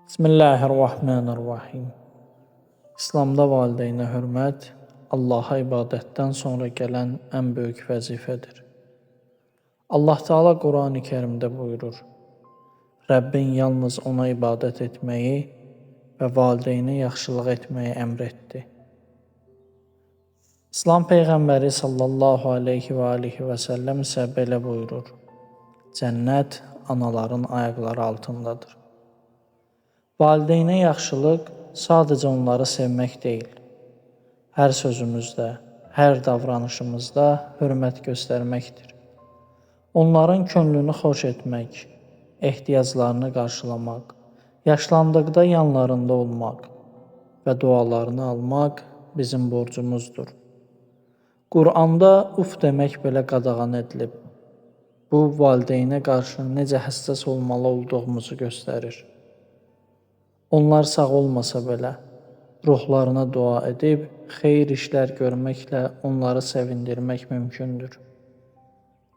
Bismillahirrahmanirrahim. İslamda valideynə hörmət Allaha ibadətdən sonra gələn ən böyük vəzifədir. Allah Teala Qurani Kərimdə buyurur: Rəbbin yalnız ona ibadət etməyi və valideynə yaxşılıq etməyi əmr etdi. İslam Peyğəmbəri sallallahu aleyhi və alihi və səlləm isə belə buyurur: Cənnət anaların ayaqları altındadır. Valideynə yaxşılıq sadəcə onları sevmək deyil, hər sözümüzdə, hər davranışımızda hörmət göstərməkdir. Onların könlünü xoş etmək, ehtiyaclarını qarşılamaq, yaşlandıqda yanlarında olmaq və dualarını almaq bizim borcumuzdur. Quranda uf demək belə qadağan edilib. Bu, valideynə qarşı necə həssas olmalı olduğumuzu göstərir. Onlar sağ olmasa belə, ruhlarına dua edib, xeyir işlər görməklə onları sevindirmək mümkündür.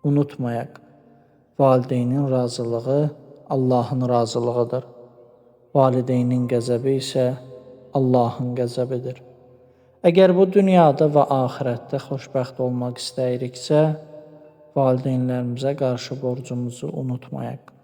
Unutmayaq, valideynin razılığı Allahın razılığıdır. Valideynin qəzəbi isə Allahın qəzəbidir. Əgər bu dünyada və axirətdə xoşbəxt olmaq istəyiriksə, valideynlərimizə qarşı borcumuzu unutmayaq.